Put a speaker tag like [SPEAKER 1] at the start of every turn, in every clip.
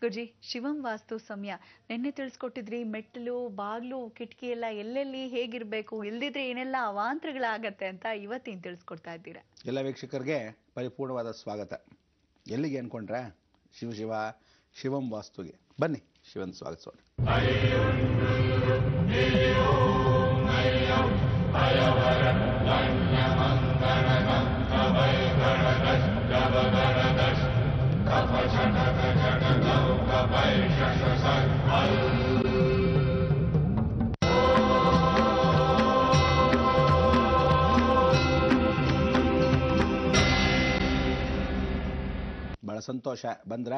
[SPEAKER 1] ಗುರುಜಿ, ಶಿವಂ ವಾಸ್ತು ಸಮಯ ನಿನ್ನೆ ತಿಳಿಸ್ಕೊಟ್ಟಿದ್ರಿ. ಮೆಟ್ಟಲು, ಬಾಗ್ಲು, ಕಿಟಕಿ ಎಲ್ಲ ಎಲ್ಲೆಲ್ಲಿ ಹೇಗಿರ್ಬೇಕು, ಇಲ್ದಿದ್ರೆ ಏನೆಲ್ಲ ಅವಾಂತರಗಳಾಗತ್ತೆ ಅಂತ ಇವತ್ತೇನು ತಿಳಿಸ್ಕೊಡ್ತಾ ಇದ್ದೀರಾ?
[SPEAKER 2] ಎಲ್ಲ ವೀಕ್ಷಕರಿಗೆ ಪರಿಪೂರ್ಣವಾದ ಸ್ವಾಗತ. ಎಲ್ಲಿಗೆ ಅನ್ಕೊಂಡ್ರೆ ಶಿವಂ ವಾಸ್ತುಗೆ ಬನ್ನಿ, ಶಿವನ್ ಸ್ವಾಗತಿಸೋಣ. ಬಹಳ ಸಂತೋಷ. ಬಂದ್ರ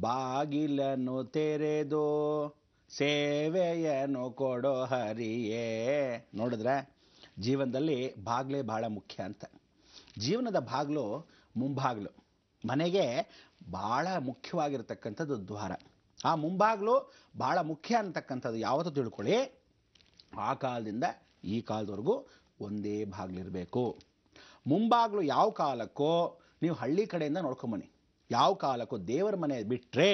[SPEAKER 2] ಬಾಗಿಲನ್ನು ತೆರೆದು ಸೇವೆಯನ್ನು ಕೊಡೋ ಹರಿಯೇ. ನೋಡಿದ್ರೆ ಜೀವನದಲ್ಲಿ ಬಾಗ್ಲೇ ಬಹಳ ಮುಖ್ಯ ಅಂತ. ಜೀವನದ ಬಾಗ್ಲು ಮುಂಭಾಗ್ಲು. ಮನೆಗೆ ಬಹಳ ಮುಖ್ಯವಾಗಿರ್ತಕ್ಕಂಥದ್ದು ದ್ವಾರ. ಆ ಮುಂಭಾಗ್ಲು ಬಹಳ ಮುಖ್ಯ ಅಂತಕ್ಕಂಥದ್ದು ಯಾವತ್ತೂ ತಿಳ್ಕೊಳ್ಳಿ, ಆ ಕಾಲದಿಂದ ಈ ಕಾಲದವರೆಗೂ ಒಂದೇ ಬಾಗ್ಲಿರಬೇಕು. ಮುಂಭಾಗ್ಲು ಯಾವ ಕಾಲಕ್ಕೋ ನೀವು ಹಳ್ಳಿ ಕಡೆಯಿಂದ ನೋಡ್ಕೊಂಬನ್ನಿ. ಯಾವ ಕಾಲಕ್ಕೂ ದೇವರ ಮನೆ ಬಿಟ್ಟರೆ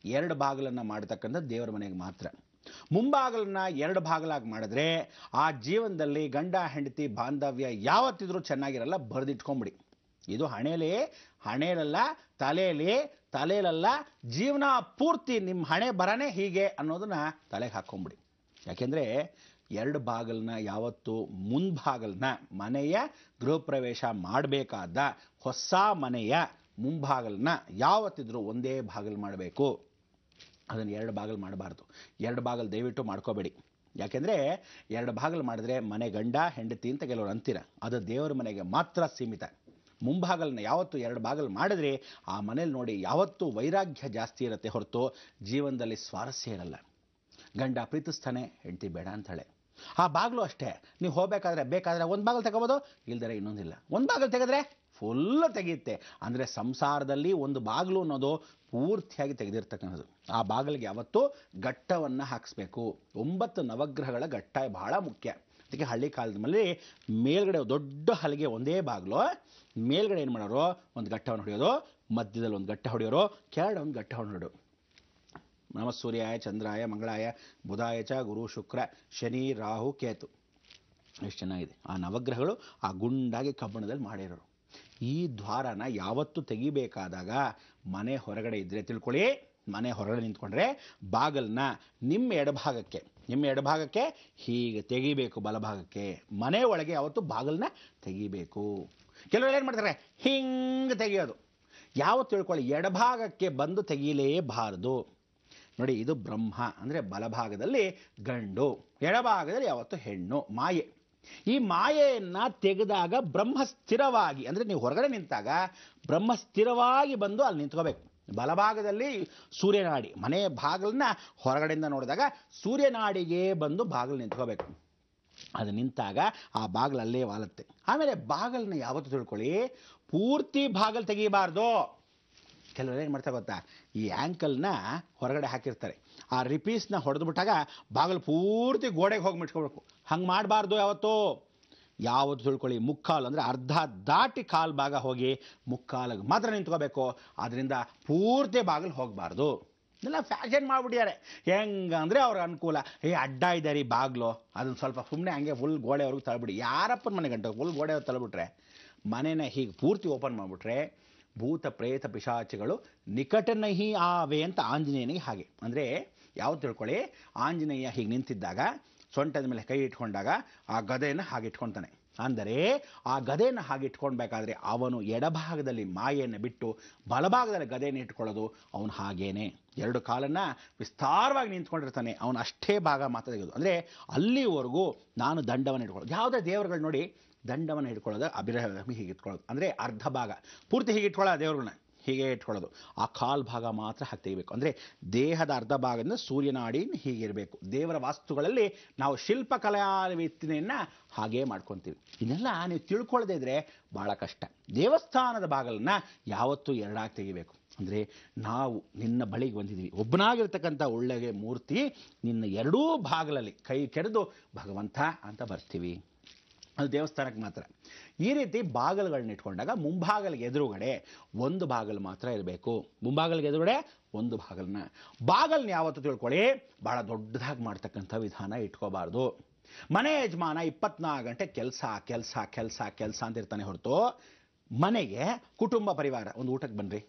[SPEAKER 2] ಎರಡು ಬಾಗಿಲನ್ನು ಮಾಡ್ತಕ್ಕಂಥದ್ದು ದೇವರ ಮನೆಗೆ ಮಾತ್ರ. ಮುಂಬಾಗಿಲನ್ನ ಎರಡು ಬಾಗಿಲಾಗಿ ಮಾಡಿದ್ರೆ ಆ ಜೀವನದಲ್ಲಿ ಗಂಡ ಹೆಂಡತಿ ಬಾಂಧವ್ಯ ಯಾವತ್ತಿದ್ರೂ ಚೆನ್ನಾಗಿರಲ್ಲ. ಬರೆದಿಟ್ಕೊಂಬಿಡಿ. ಇದು ಹಣೆಯಲ್ಲ, ತಲೆಯಲ್ಲ, ಜೀವನ ಪೂರ್ತಿ ನಿಮ್ಮ ಹಣೆ ಬರನೇ ಹೀಗೆ ಅನ್ನೋದನ್ನ ತಲೆಗೆ ಹಾಕೊಂಬಿಡಿ. ಯಾಕೆಂದರೆ ಎರಡು ಬಾಗಿಲನ್ನ ಯಾವತ್ತು ಮುಂಭಾಗಲನ್ನ ಮನೆಯ ಗೃಹ ಪ್ರವೇಶ ಮಾಡಬೇಕಾದ ಹೊಸ ಮನೆಯ ಮುಂಭಾಗಲನ್ನ ಯಾವತ್ತಿದ್ರೂ ಒಂದೇ ಬಾಗಿಲು ಮಾಡಬೇಕು. ಅದನ್ನು ಎರಡು ಬಾಗಿಲು ಮಾಡಬಾರ್ದು. ಎರಡು ಬಾಗಿಲು ದಯವಿಟ್ಟು ಮಾಡ್ಕೋಬೇಡಿ. ಯಾಕೆಂದರೆ ಎರಡು ಬಾಗಿಲು ಮಾಡಿದ್ರೆ ಮನೆ ಗಂಡ ಹೆಂಡತಿ ಅಂತ ಕೆಲವರು ಅಂತೀರ. ಅದು ದೇವರ ಮನೆಗೆ ಮಾತ್ರ ಸೀಮಿತ. ಮುಂಭಾಗಲನ್ನ ಯಾವತ್ತು ಎರಡು ಬಾಗಿಲು ಮಾಡಿದ್ರೆ ಆ ಮನೇಲಿ ನೋಡಿ ಯಾವತ್ತೂ ವೈರಾಗ್ಯ ಜಾಸ್ತಿ ಇರುತ್ತೆ ಹೊರತು ಜೀವನದಲ್ಲಿ ಸ್ವಾರಸ್ಯ ಇರಲ್ಲ. ಗಂಡ ಪ್ರೀತಿಸ್ತಾನೆ, ಹೆಂಡತಿ ಬೇಡ ಅಂತಾಳೆ. ಆ ಬಾಗಿಲು ಅಷ್ಟೇ. ನೀವು ಬೇಕಾದರೆ ಒಂದು ಬಾಗಿಲು ತೆಗೋಬೋದು, ಇಲ್ದರೆ ಇನ್ನೊಂದಿಲ್ಲ. ಒಂದು ಬಾಗಿಲು ತೆಗೆದ್ರೆ ಫುಲ್ಲು ತೆಗೆಯುತ್ತೆ. ಅಂದರೆ ಸಂಸಾರದಲ್ಲಿ ಒಂದು ಬಾಗಿಲು ಅನ್ನೋದು ಪೂರ್ತಿಯಾಗಿ ತೆಗೆದಿರ್ತಕ್ಕಂಥದ್ದು. ಆ ಬಾಗಿಲಿಗೆ ಯಾವತ್ತೂ ಘಟ್ಟವನ್ನು ಹಾಕಿಸ್ಬೇಕು. 9 ನವಗ್ರಹಗಳ ಘಟ್ಟ ಬಹಳ ಮುಖ್ಯ. ಅದಕ್ಕೆ ಹಳ್ಳಿ ಕಾಲದ ಮೇಲೆ ಮೇಲ್ಗಡೆ ದೊಡ್ಡ ಹಲಿಗೆ ಒಂದೇ ಬಾಗಿಲು, ಮೇಲ್ಗಡೆ ಏನು ಮಾಡೋರು ಒಂದು ಘಟ್ಟವನ್ನು ಹೊಡೆಯೋದು, ಮಧ್ಯದಲ್ಲಿ ಒಂದು ಘಟ್ಟ ಹೊಡೆಯೋರು, ಕೆಳಗಡೆ ಒಂದು ಘಟ್ಟ ಹೊಡೆಯೋರು. ನಮ ಸೂರ್ಯಾಯ ಚಂದ್ರಾಯ ಮಂಗಳಾಯ ಬುಧಾಯ ಚ ಗುರು ಶುಕ್ರ ಶನಿ ರಾಹು ಕೇತು. ಎಷ್ಟು ಚೆನ್ನಾಗಿದೆ. ಆ ನವಗ್ರಹಗಳು ಆ ಗುಂಡಾಗಿ ಕಬ್ಬಣದಲ್ಲಿ ಮಾಡಿರೋರು. ಈ ದ್ವಾರನ ಯಾವತ್ತೂ ತೆಗಿಬೇಕಾದಾಗ ಮನೆ ಹೊರಗಡೆ ಇದ್ದರೆ ತಿಳ್ಕೊಳ್ಳಿ, ಮನೆ ಹೊರಗಡೆ ನಿಂತ್ಕೊಂಡ್ರೆ ಬಾಗಲನ್ನ ನಿಮ್ಮ ಎಡಭಾಗಕ್ಕೆ ಹೀಗೆ ತೆಗಿಬೇಕು, ಬಲಭಾಗಕ್ಕೆ. ಮನೆ ಒಳಗೆ ಯಾವತ್ತು ಬಾಗಲನ್ನ ತೆಗಿಬೇಕು. ಕೆಲವರು ಏನು ಮಾಡ್ತಾರೆ, ಹಿಂಗೆ ತೆಗಿಯೋದು. ಯಾವತ್ತು ತಿಳ್ಕೊಳ್ಳಿ, ಎಡಭಾಗಕ್ಕೆ ಬಂದು ತೆಗೀಲೇಬಾರದು. ನೋಡಿ, ಇದು ಬ್ರಹ್ಮ ಅಂದರೆ ಬಲಭಾಗದಲ್ಲಿ ಗಂಡು, ಎಡಭಾಗದಲ್ಲಿ ಯಾವತ್ತು ಹೆಣ್ಣು. ಮಾಯೆ. ಈ ಮಾಯೆಯನ್ನು ತೆಗೆದಾಗ ಬ್ರಹ್ಮ ಸ್ಥಿರವಾಗಿ, ಅಂದರೆ ನೀವು ಹೊರಗಡೆ ನಿಂತಾಗ ಬ್ರಹ್ಮ ಸ್ಥಿರವಾಗಿ ಬಂದು ಅಲ್ಲಿ ನಿಂತ್ಕೋಬೇಕು. ಬಲಭಾಗದಲ್ಲಿ ಸೂರ್ಯನಾಡಿ, ಮನೆ ಬಾಗಿಲನ್ನ ಹೊರಗಡೆಯಿಂದ ನೋಡಿದಾಗ ಸೂರ್ಯನಾಡಿಗೆ ಬಂದು ಬಾಗಿಲು ನಿಂತ್ಕೋಬೇಕು. ಅದು ನಿಂತಾಗ ಆ ಬಾಗಿಲು ಅಲ್ಲೇ ವಾಲುತ್ತೆ. ಆಮೇಲೆ ಬಾಗಿಲನ್ನ ಯಾವತ್ತು ತಿಳ್ಕೊಳ್ಳಿ, ಪೂರ್ತಿ ಬಾಗಿಲು ತೆಗಿಬಾರ್ದು. ಕೆಲವರು ಏನು ಮಾಡ್ತಾರೆ ಗೊತ್ತಾ, ಈ ಆ್ಯಂಕಲ್ನ ಹೊರಗಡೆ ಹಾಕಿರ್ತಾರೆ. ಆ ರಿಪೀಸ್ನ ಹೊಡೆದ್ಬಿಟ್ಟಾಗ ಬಾಗಿಲು ಪೂರ್ತಿ ಗೋಡೆಗೆ ಹೋಗಿ ಮಿಟ್ಕೊಳ್ಬೇಕು. ಹಂಗೆ ಮಾಡಬಾರ್ದು. ಯಾವತ್ತು ತಿಳ್ಕೊಳ್ಳಿ, ಮುಕ್ಕಾಲು ಅಂದರೆ ಅರ್ಧ ದಾಟಿ ಕಾಲು ಭಾಗ ಹೋಗಿ ಮುಕ್ಕಾಲಿಗೆ ಮಾತ್ರ ನಿಂತ್ಕೋಬೇಕು. ಅದರಿಂದ ಪೂರ್ತಿ ಬಾಗಿಲು ಹೋಗಬಾರ್ದು. ಇದೆಲ್ಲ ಫ್ಯಾಷನ್ ಮಾಡಿಬಿಟ್ಟಿದ್ದಾರೆ. ಹೆಂಗಂದರೆ ಅವ್ರಿಗೆ ಅನುಕೂಲ. ಅಡ್ಡ ಇದ್ದಾರೆ ಈ ಬಾಗಿಲು, ಅದನ್ನು ಸ್ವಲ್ಪ ಸುಮ್ಮನೆ ಹಂಗೆ ಫುಲ್ ಗೋಡೆವರೆಗೂ ತಳ್ಬಿಡಿ. ಯಾರಪ್ಪನ ಮನೆ ಗಂಟೆ ಫುಲ್ ಗೋಡೆಯವ್ರು ತಳ್ಬಿಟ್ರೆ, ಮನೆನ ಹೀಗೆ ಪೂರ್ತಿ ಓಪನ್ ಮಾಡಿಬಿಟ್ರೆ ಭೂತ ಪ್ರೇತ ಪಿಶಾಚಿಗಳು ನಿಕಟನಹಿ ಆವೆ ಅಂತ ಆಂಜನೇಯನಿಗೆ ಹಾಗೆ. ಅಂದರೆ ಯಾವ್ದು ತಿಳ್ಕೊಳ್ಳಿ, ಆಂಜನೇಯ ಹೀಗೆ ನಿಂತಿದ್ದಾಗ ಸೊಂಟದ ಮೇಲೆ ಕೈ ಇಟ್ಕೊಂಡಾಗ ಆ ಗದೆಯನ್ನು ಹಾಗೆ ಇಟ್ಕೊತಾನೆ. ಅಂದರೆ ಆ ಗದೆಯನ್ನು ಹಾಗೆ ಇಟ್ಕೊಳ್ಬೇಕಾದ್ರೆ ಅವನು ಎಡಭಾಗದಲ್ಲಿ ಮಾಯೆಯನ್ನು ಬಿಟ್ಟು ಬಲಭಾಗದಲ್ಲಿ ಗದೆಯನ್ನು ಇಟ್ಕೊಳ್ಳೋದು. ಅವನು ಹಾಗೇನೆ ಎರಡು ಕಾಲನ್ನು ವಿಸ್ತಾರವಾಗಿ ನಿಂತ್ಕೊಂಡಿರ್ತಾನೆ. ಅವನು ಅಷ್ಟೇ ಭಾಗ ಮಾತ್ರ ತೆಗೆದು. ಅಂದರೆ ಅಲ್ಲಿವರೆಗೂ ನಾನು ದಂಡವನ್ನು ಇಟ್ಕೊಳ್ಳೋದು. ಯಾವುದೇ ದೇವರುಗಳು ನೋಡಿ ದಂಡವನ್ನು ಹಿಡ್ಕೊಳ್ಳೋದು, ಅಭಿರಾಮಿ ಹೀಗೆ ಇಟ್ಕೊಳ್ಳೋದು. ಅಂದರೆ ಅರ್ಧ ಭಾಗ ಪೂರ್ತಿ ಹೀಗೆ ಇಟ್ಕೊಳ್ಳೋದು, ದೇವ್ರನ್ನ ಹೀಗೆ ಇಟ್ಕೊಳ್ಳೋದು. ಆ ಕಾಲು ಭಾಗ ಮಾತ್ರ ಹಾಗೆ ತೆಗಿಬೇಕು. ಅಂದರೆ ದೇಹದ ಅರ್ಧ ಭಾಗದಿಂದ ಸೂರ್ಯನಾಡಿ ಹೀಗಿರಬೇಕು. ದೇವರ ವಾಸ್ತುಗಳಲ್ಲಿ ನಾವು ಶಿಲ್ಪಕಲಾ ವಿತ್ತನೆಯನ್ನು ಹಾಗೇ ಮಾಡ್ಕೊತೀವಿ. ಇದನ್ನೆಲ್ಲ ನೀವು ತಿಳ್ಕೊಳ್ಳದೇ ಇದ್ದರೆ ಭಾಳ ಕಷ್ಟ. ದೇವಸ್ಥಾನದ ಬಾಗಿಲನ್ನ ಯಾವತ್ತೂ ಎರಡಾಗಿ ತೆಗಿಬೇಕು. ಅಂದರೆ ನಾವು ನಿನ್ನ ಬಳಿಗೆ ಬಂದಿದ್ದೀವಿ, ಒಬ್ಬನಾಗಿರ್ತಕ್ಕಂಥ ಒಳ್ಳೆಯ ಮೂರ್ತಿ, ನಿನ್ನ ಎರಡೂ ಭಾಗದಲ್ಲಿ ಕೈ ಕೆರೆದು ಭಗವಂತ ಅಂತ ಬರ್ತೀವಿ. ಅದು ದೇವಸ್ಥಾನಕ್ಕೆ ಮಾತ್ರ. ಈ ರೀತಿ ಬಾಗಿಲುಗಳನ್ನ ಇಟ್ಕೊಂಡಾಗ ಮುಂಭಾಗಲಿಗೆ ಎದುರುಗಡೆ ಒಂದು ಬಾಗಿಲು ಮಾತ್ರ ಇರಬೇಕು. ಮುಂಭಾಗಲಿಗೆ ಎದುರುಗಡೆ ಒಂದು ಬಾಗಿಲನ್ನ. ಬಾಗಿಲನ್ನ ಯಾವತ್ತೂ ತಿಳ್ಕೊಳ್ಳಿ, ಬಹಳ ದೊಡ್ಡದಾಗಿ ಮಾಡ್ತಕ್ಕಂಥ ವಿಧಾನ ಇಟ್ಕೋಬಾರ್ದು. ಮನೆ ಯಜಮಾನ 24 ಗಂಟೆ ಕೆಲಸ ಕೆಲಸ ಕೆಲಸ ಕೆಲಸ ಅಂತ ಇರ್ತಾನೆ ಹೊರತು, ಮನೆಗೆ ಕುಟುಂಬ ಪರಿವಾರ ಒಂದು ಊಟಕ್ಕೆ ಬನ್ನಿರಿ,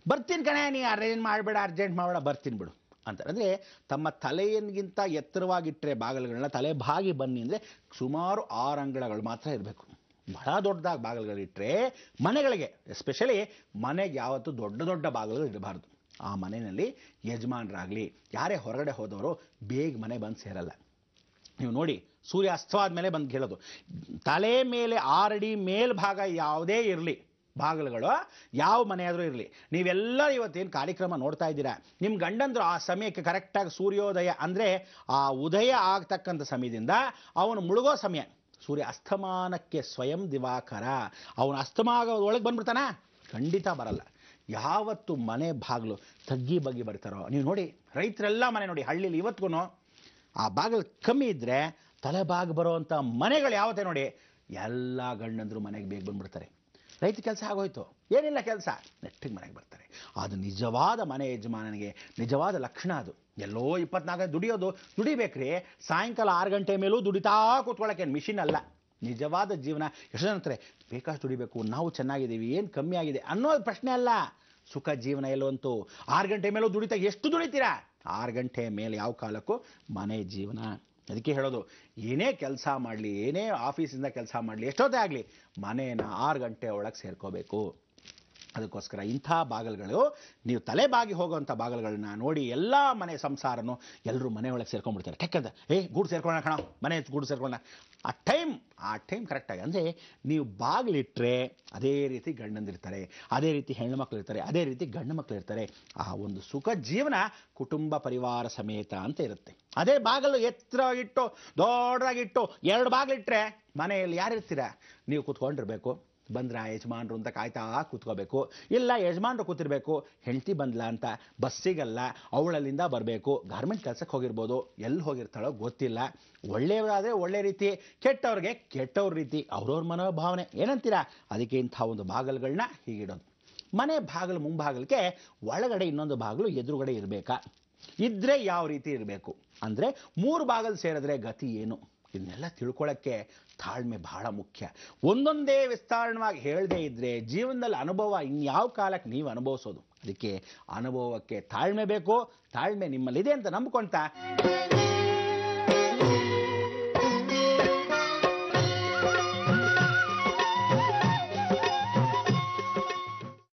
[SPEAKER 2] ಬರ್ತೀನಿ ಕಣೆ, ನೀ ಅರೇಂಜ್ ಮಾಡಬೇಡ, ಅರ್ಜೆಂಟ್ ಮಾಡಬೇಡ, ಬರ್ತೀನಿ ಬಿಡು ಅಂತ. ಅಂದರೆ ತಮ್ಮ ತಲೆಯನ್ಗಿಂತ ಎತ್ತರವಾಗಿಟ್ಟರೆ ಬಾಗಿಲುಗಳನ್ನ ತಲೆ ಬಾಗಿ ಬನ್ನಿ ಅಂದರೆ ಸುಮಾರು 6 ಅಂಗಳಗಳು ಮಾತ್ರ ಇರಬೇಕು. ಬಹಳ ದೊಡ್ಡದಾಗಿ ಬಾಗಿಲುಗಳಿಟ್ಟರೆ ಮನೆಗಳಿಗೆ, ಎಸ್ಪೆಷಲಿ ಮನೆಗೆ ಯಾವತ್ತೂ ದೊಡ್ಡ ದೊಡ್ಡ ಬಾಗಿಲುಗಳು ಇರಬಾರ್ದು. ಆ ಮನೆಯಲ್ಲಿ ಯಜಮಾನರಾಗಲಿ ಯಾರೇ ಹೊರಗಡೆ ಹೋದವರು ಬೇಗ ಮನೆ ಬಂದು ಸೇರಲ್ಲ. ನೀವು ನೋಡಿ, ಸೂರ್ಯ ಅಸ್ತವಾದ ಮೇಲೆ ಬಂದು ಕೇಳೋದು, ತಲೆ ಮೇಲೆ 6 ಅಡಿ ಮೇಲ್ಭಾಗ ಯಾವುದೇ ಇರಲಿ ಬಾಗಿಲುಗಳು, ಯಾವ ಮನೆಯಾದರೂ ಇರಲಿ, ನೀವೆಲ್ಲ ಇವತ್ತೇನು ಕಾರ್ಯಕ್ರಮ ನೋಡ್ತಾ ಇದ್ದೀರಾ, ನಿಮ್ಮ ಗಂಡಂದ್ರು ಆ ಸಮಯಕ್ಕೆ ಕರೆಕ್ಟಾಗಿ ಸೂರ್ಯೋದಯ ಅಂದರೆ ಆ ಉದಯ ಆಗ್ತಕ್ಕಂಥ ಸಮಯದಿಂದ ಅವನು ಮುಳುಗೋ ಸಮಯ, ಸೂರ್ಯ ಅಸ್ತಮಾನಕ್ಕೆ ಸ್ವಯಂ ದಿವಾಕರ, ಅವನು ಅಸ್ತಮಾನದೊಳಗೆ ಬಂದ್ಬಿಡ್ತಾನ? ಖಂಡಿತ ಬರಲ್ಲ. ಯಾವತ್ತು ಮನೆ ಬಾಗಿಲು ತಗ್ಗಿ ಬಗ್ಗಿ ಬರ್ತಾರೋ, ನೀವು ನೋಡಿ ರೈತರೆಲ್ಲ ಮನೆ ನೋಡಿ ಹಳ್ಳಿಲಿ ಇವತ್ತಿಗೂ ಆ ಬಾಗಿಲು ಕಮ್ಮಿ ಇದ್ದರೆ ತಲೆ ಬಾಗಿ ಬರುವಂಥ ಮನೆಗಳು ಯಾವತ್ತೇ ನೋಡಿ, ಎಲ್ಲ ಗಂಡಂದ್ರು ಮನೆಗೆ ಬೇಗ ಬಂದ್ಬಿಡ್ತಾರೆ. ರೈತ ಕೆಲಸ ಆಗೋಯ್ತು, ಏನಿಲ್ಲ ಕೆಲಸ, ನೆಟ್ಟಿಗೆ ಮನೆಗೆ ಬರ್ತಾರೆ. ಅದು ನಿಜವಾದ ಮನೆ ಯಜಮಾನನಿಗೆ ನಿಜವಾದ ಲಕ್ಷಣ. ಅದು ಎಲ್ಲೋ 24 ದುಡಿಬೇಕ್ರಿ, ಸಾಯಂಕಾಲ 6 ಗಂಟೆ ಮೇಲೂ ದುಡಿತಾ ಕೂತ್ಕೊಳ್ಳೋಕೆ ಮಿಷಿನ್ ಅಲ್ಲ. ನಿಜವಾದ ಜೀವನ ಎಷ್ಟು ಜನ ಅಂತಾರೆ, ಬೇಕಾಷ್ಟು ದುಡಿಬೇಕು, ನಾವು ಚೆನ್ನಾಗಿದ್ದೀವಿ, ಏನು ಕಮ್ಮಿ ಆಗಿದೆ ಅನ್ನೋದು ಪ್ರಶ್ನೆ ಅಲ್ಲ. ಸುಖ ಜೀವನ ಎಲ್ಲವಂತೂ 6 ಗಂಟೆ ಮೇಲೂ ದುಡಿತಾ ಎಷ್ಟು ದುಡಿತೀರಾ? 6 ಗಂಟೆ ಮೇಲೆ ಯಾವ ಕಾಲಕ್ಕೂ ಮನೆ ಜೀವನ. ಅದಕ್ಕೆ ಹೇಳೋದು, ಏನೇ ಕೆಲಸ ಮಾಡಲಿ, ಏನೇ ಆಫೀಸಿಂದ ಕೆಲಸ ಮಾಡಲಿ, ಎಷ್ಟೊತ್ತೇ ಆಗಲಿ ಮನೇನ 6 ಗಂಟೆ ಒಳಗೆ ಸೇರ್ಕೋಬೇಕು. ಅದಕ್ಕೋಸ್ಕರ ಇಂಥ ಬಾಗಿಲುಗಳು, ನೀವು ತಲೆ ಬಾಗಿ ಹೋಗುವಂಥ ಬಾಗಿಲುಗಳನ್ನ ನೋಡಿ ಎಲ್ಲ ಮನೆ ಸಂಸಾರನು ಎಲ್ಲರೂ ಮನೆ ಒಳಗೆ ಸೇರ್ಕೊಂಡ್ಬಿಡ್ತಾರೆ. ಟೆಕ್ಕಂತ ಗೂಡು ಸೇರ್ಕೊಳ್ಳೋಣ ಕಣ, ಮನೆ ಗೂಡು ಸೇರ್ಕೊಳ್ಳೋಣ. ಆ ಟೈಮ್ ಕರೆಕ್ಟಾಗಿ, ಅಂದರೆ ನೀವು ಬಾಗಿಲಿಟ್ಟರೆ ಅದೇ ರೀತಿ ಗಂಡಂದಿರ್ತಾರೆ, ಅದೇ ರೀತಿ ಹೆಣ್ಣು ಮಕ್ಕಳು ಇರ್ತಾರೆ, ಅದೇ ರೀತಿ ಗಂಡು ಮಕ್ಕಳು ಇರ್ತಾರೆ. ಆ ಒಂದು ಸುಖ ಜೀವನ ಕುಟುಂಬ ಪರಿವಾರ ಸಮೇತ ಅಂತ ಇರುತ್ತೆ. ಅದೇ ಬಾಗಿಲು ಎತ್ತರವಾಗಿಟ್ಟು ದೊಡ್ಡದಾಗಿಟ್ಟು 2 ಬಾಗಿಲಿಟ್ಟರೆ ಮನೆಯಲ್ಲಿ ಯಾರಿರ್ತೀರ? ನೀವು ಕೂತ್ಕೊಂಡಿರ್ಬೇಕು, ಬಂದ್ರ ಯಜಮಾನ್ರು ಅಂತ ಕಾಯ್ತಾ ಕೂತ್ಕೋಬೇಕು. ಇಲ್ಲ ಯಜಮಾನ್ರು ಕೂತಿರ್ಬೇಕು, ಹೆಂಡತಿ ಬಂದ್ಲ ಅಂತ ಬಸ್ಸಿಗಲ್ಲ, ಅವಳಲ್ಲಿಂದ ಬರಬೇಕು, ಗಾರ್ಮೆಂಟ್ ಕೆಲಸಕ್ಕೆ ಹೋಗಿರ್ಬೋದು, ಎಲ್ಲಿ ಹೋಗಿರ್ತಾಳೋ ಗೊತ್ತಿಲ್ಲ. ಒಳ್ಳೆಯವರಾದರೆ ಒಳ್ಳೆ ರೀತಿ, ಕೆಟ್ಟವ್ರಿಗೆ ಕೆಟ್ಟವ್ರ ರೀತಿ, ಅವ್ರವ್ರ ಮನೋಭಾವನೆ ಏನಂತೀರಾ. ಅದಕ್ಕೆ ಇಂಥ ಒಂದು ಬಾಗಿಲುಗಳನ್ನ ಹೀಗಿಡೋದು. ಮನೆ ಬಾಗಿಲು ಮುಂಭಾಗಲಿಗೆ ಒಳಗಡೆ ಇನ್ನೊಂದು ಬಾಗಿಲು ಎದುರುಗಡೆ ಇರಬೇಕಾ? ಇದ್ರೆ ಯಾವ ರೀತಿ ಇರಬೇಕು ಅಂದರೆ, 3 ಬಾಗಿಲು ಸೇರಿದ್ರೆ ಗತಿ ಏನು? ಇದನ್ನೆಲ್ಲ ತಿಳ್ಕೊಳ್ಳೋಕ್ಕೆ ತಾಳ್ಮೆ ಬಹಳ ಮುಖ್ಯ. ಒಂದೊಂದೇ ವಿಸ್ತಾರಣವಾಗಿ ಹೇಳದೇ ಇದ್ದರೆ ಜೀವನದಲ್ಲಿ ಅನುಭವ ಇನ್ಯಾವ ಕಾಲಕ್ಕೆ ನೀವು ಅನುಭವಿಸೋದು. ಅದಕ್ಕೆ ಅನುಭವಕ್ಕೆ ತಾಳ್ಮೆ ಬೇಕು. ತಾಳ್ಮೆ ನಿಮ್ಮಲ್ಲಿದೆ ಅಂತ ನಂಬ್ಕೊಳ್ತಾ